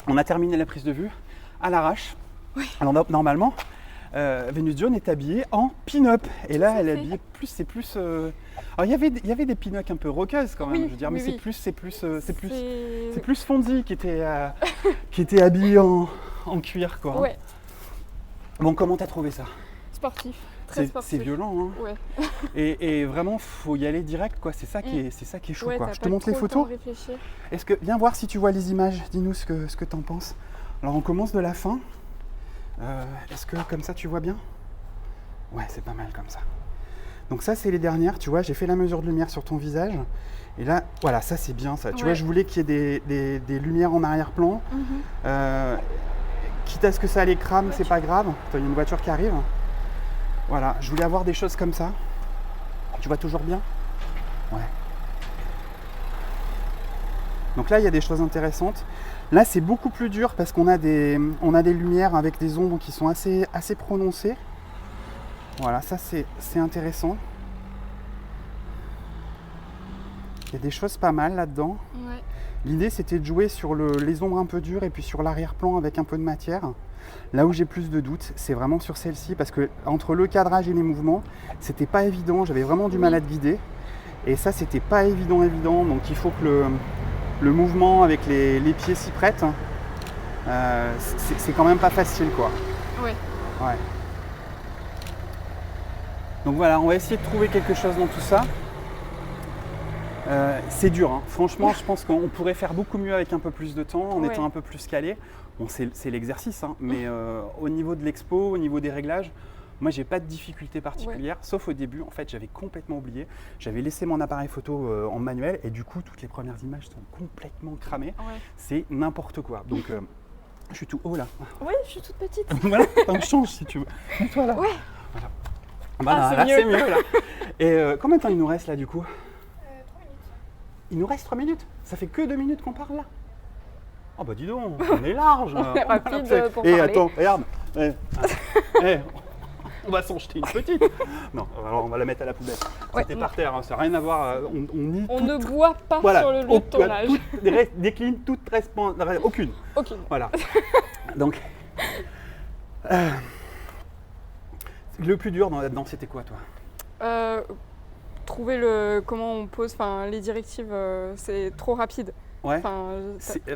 On a terminé la prise de vue à l'arrache. Oui. Alors normalement, Venus Jones est habillée en pin-up. Et là, elle est fait. habillée plus, c'est plus... Alors il y avait des pin-up un peu rockeuses quand même, Oui, je veux dire, oui, mais oui. c'est plus Fonzie qui était habillée en cuir, quoi. Ouais, Bon, comment t'as trouvé ça? sportif. Très sportif. C'est violent, hein. Ouais. Et vraiment, faut y aller direct, quoi. C'est ça qui est chaud, Ouais, quoi. t'as Je te pas montre les trop le temps photos. de réfléchir. Viens voir si tu vois les images. Dis-nous ce que t'en penses. Alors, on commence de la fin. Est-ce que comme ça, tu vois bien? Ouais, c'est pas mal comme ça. Donc ça, c'est les dernières. Tu vois, j'ai fait la mesure de lumière sur ton visage. Et là, voilà, ça, c'est bien, ça. Tu vois, je voulais qu'il y ait des lumières en arrière-plan. Quitte à ce que ça les crame, c'est pas grave. Attends, il y a une voiture qui arrive. Voilà, je voulais avoir des choses comme ça. Tu vois toujours bien? Ouais. Donc là, il y a des choses intéressantes. Là, c'est beaucoup plus dur parce qu'on a des lumières avec des ombres qui sont assez prononcées. Voilà, ça c'est intéressant. Il y a des choses pas mal là-dedans. Ouais. L'idée, c'était de jouer sur les ombres un peu dures et puis sur l'arrière-plan avec un peu de matière. Là où j'ai plus de doutes, c'est vraiment sur celle-ci parce que entre le cadrage et les mouvements, c'était pas évident. J'avais vraiment du mal à te guider. Et ça, c'était pas évident. Donc il faut que le mouvement avec les pieds s'y prête. C'est quand même pas facile, quoi. Ouais. Ouais. Donc voilà, on va essayer de trouver quelque chose dans tout ça. C'est dur, hein. Franchement, je pense qu'on pourrait faire beaucoup mieux avec un peu plus de temps, en étant un peu plus calé. Bon, c'est l'exercice, hein, mais au niveau de l'expo, au niveau des réglages, moi, j'ai pas de difficulté particulière, sauf au début. En fait, j'avais complètement oublié. J'avais laissé mon appareil photo en manuel et du coup, toutes les premières images sont complètement cramées. Ouais. C'est n'importe quoi. Donc, je suis tout haut là. Oui, je suis toute petite. Voilà, on change si tu veux. Mets-toi là. Ouais. Voilà. Bah, là, c'est mieux là. Et combien de temps il nous reste là du coup? 3 minutes. Il nous reste 3 minutes? Ça fait que 2 minutes qu'on parle là? Oh bah dis donc, on est large. On est rapide pour parler. parler. Attends, regarde. On va s'en jeter une petite. Non, alors on va la mettre à la poubelle. C'était par terre, hein, ça n'a rien à voir. On ne boit pas sur le lieu de tournage. Décline toute responsabilité. Aucune. Voilà. Donc, le plus dur là-dedans, c'était quoi, toi? Trouver comment on pose, les directives, c'est trop rapide. Ouais.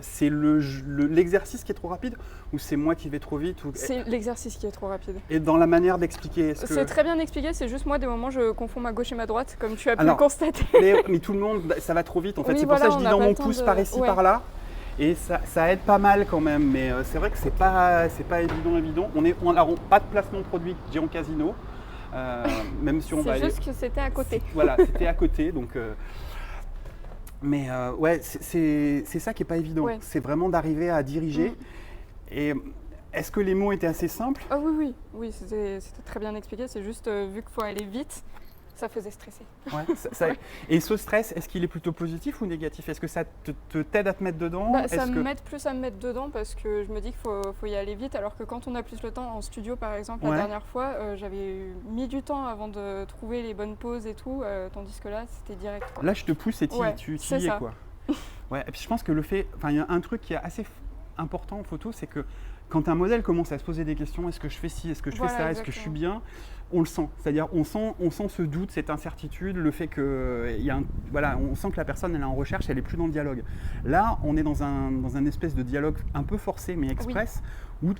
C'est l'exercice qui est trop rapide ou c'est moi qui vais trop vite C'est l'exercice qui est trop rapide. Et dans la manière d'expliquer, c'est très bien expliqué, c'est juste moi, des moments, je confonds ma gauche et ma droite, comme tu as pu le constater. Mais tout le monde, ça va trop vite en fait. Oui, c'est pour ça que je dis dans mon pouce par ici, par là. Et ça aide pas mal quand même, mais c'est vrai que c'est pas évident. On n'a pas de placement de produit Géant Casino, même si on va aller... C'est juste que c'était à côté. Voilà, c'était à côté, donc... Mais ouais, c'est ça qui n'est pas évident. Ouais. C'est vraiment d'arriver à diriger. Et est-ce que les mots étaient assez simples? Ah oui, c'était très bien expliqué. C'est juste, vu qu'il faut aller vite, ça faisait stresser. Ouais, et ce stress, est-ce qu'il est plutôt positif ou négatif? Est-ce que ça t'aide à te mettre dedans? Ça m'aide plus à me mettre dedans parce que je me dis qu'il faut y aller vite. Alors que quand on a plus le temps, en studio par exemple, la dernière fois, j'avais mis du temps avant de trouver les bonnes poses et tout, tandis que là, c'était direct. Quoi. Là, je te pousse et tu y es, quoi. Ouais, et puis je pense que il y a un truc qui est assez important en photo, c'est que quand un modèle commence à se poser des questions, est-ce que je fais ci, est-ce que je fais ça, est-ce que je suis bien, on le sent. C'est-à-dire on sent ce doute, cette incertitude, le fait que on sent que la personne elle est en recherche, elle est plus dans le dialogue. Là, on est dans un espèce de dialogue un peu forcé mais express, où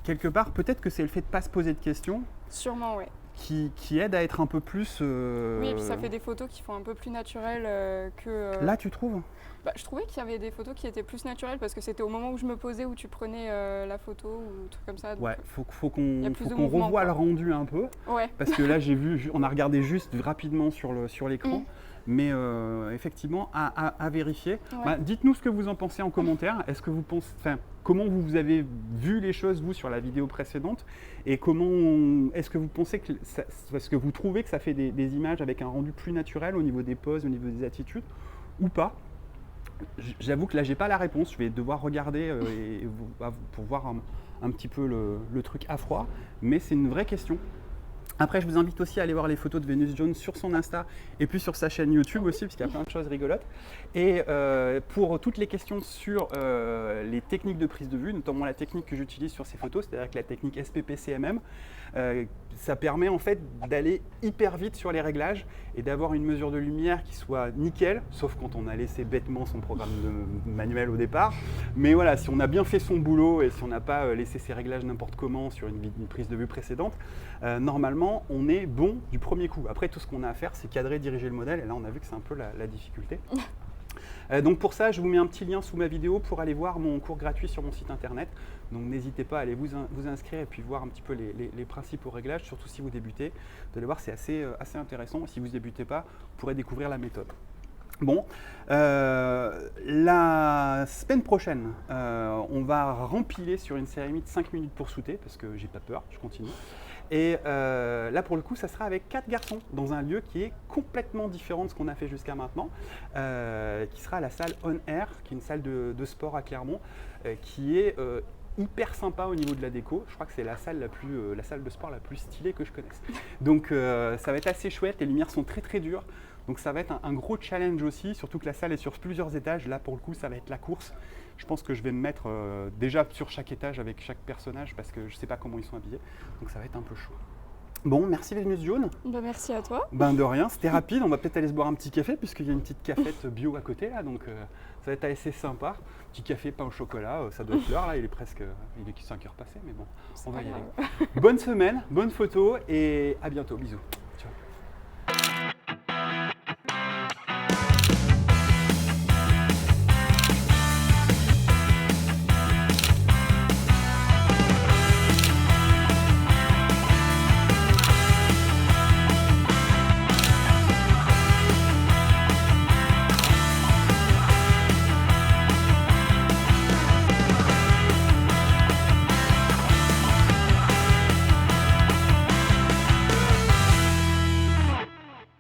quelque part peut-être que c'est le fait de pas se poser de questions. Sûrement, ouais. Qui aide à être un peu plus... Oui, et puis ça fait des photos qui font un peu plus naturelles que... Là, tu trouves? Je trouvais qu'il y avait des photos qui étaient plus naturelles parce que c'était au moment où je me posais où tu prenais la photo ou truc comme ça. Donc, ouais, faut qu'on revoie le rendu un peu. Ouais. Parce que là, on a regardé juste rapidement sur l'écran. Mais effectivement, à vérifier. Ouais. Dites-nous ce que vous en pensez en commentaire. Est-ce que vous pensez, comment vous avez vu les choses, vous, sur la vidéo précédente? Et est-ce que vous pensez est-ce que vous trouvez que ça fait des images avec un rendu plus naturel au niveau des poses, au niveau des attitudes, ou pas? J'avoue que là, j'ai pas la réponse. Je vais devoir regarder pour voir un petit peu le truc à froid. Mais c'est une vraie question. Après, je vous invite aussi à aller voir les photos de Vénus Jones sur son Insta et puis sur sa chaîne YouTube aussi, parce qu'il y a plein de choses rigolotes. Et pour toutes les questions sur les techniques de prise de vue, notamment la technique que j'utilise sur ces photos, c'est-à-dire que la technique SPP-CMM, ça permet en fait d'aller hyper vite sur les réglages et d'avoir une mesure de lumière qui soit nickel, sauf quand on a laissé bêtement son programme manuel au départ. Mais voilà, si on a bien fait son boulot et si on n'a pas laissé ses réglages n'importe comment sur une prise de vue précédente, normalement on est bon du premier coup. Après, tout ce qu'on a à faire, c'est cadrer, diriger le modèle, et là on a vu que c'est un peu la difficulté. Donc pour ça, je vous mets un petit lien sous ma vidéo pour aller voir mon cours gratuit sur mon site internet. Donc n'hésitez pas à aller vous inscrire et puis voir un petit peu les principaux réglages, surtout si vous débutez. Vous allez voir, c'est assez intéressant. Si vous ne débutez pas, vous pourrez découvrir la méthode. Bon, la semaine prochaine, on va rempiler sur une cérémonie de 5 minutes pour shooter, parce que j'ai pas peur, je continue. Et là, pour le coup, ça sera avec 4 garçons dans un lieu qui est complètement différent de ce qu'on a fait jusqu'à maintenant, qui sera la salle On Air, qui est une salle de sport à Clermont, qui est hyper sympa au niveau de la déco. Je crois que c'est la salle de sport la plus stylée que je connaisse. Donc ça va être assez chouette, les lumières sont très très dures. Donc ça va être un gros challenge aussi, surtout que la salle est sur plusieurs étages. Là, pour le coup, ça va être la course. Je pense que je vais me mettre déjà sur chaque étage avec chaque personnage parce que je ne sais pas comment ils sont habillés. Donc ça va être un peu chaud. Bon, merci Vénus Jaune. Bah, merci à toi. Ben de rien, c'était rapide. On va peut-être aller se boire un petit café puisqu'il y a une petite cafette bio à côté là. Donc ça va être assez sympa. Petit café, pain au chocolat, ça doit être l'heure là. Il est 5 heures passées, mais bon, on va y aller. Bonne semaine, bonne photo et à bientôt. Bisous. Ciao.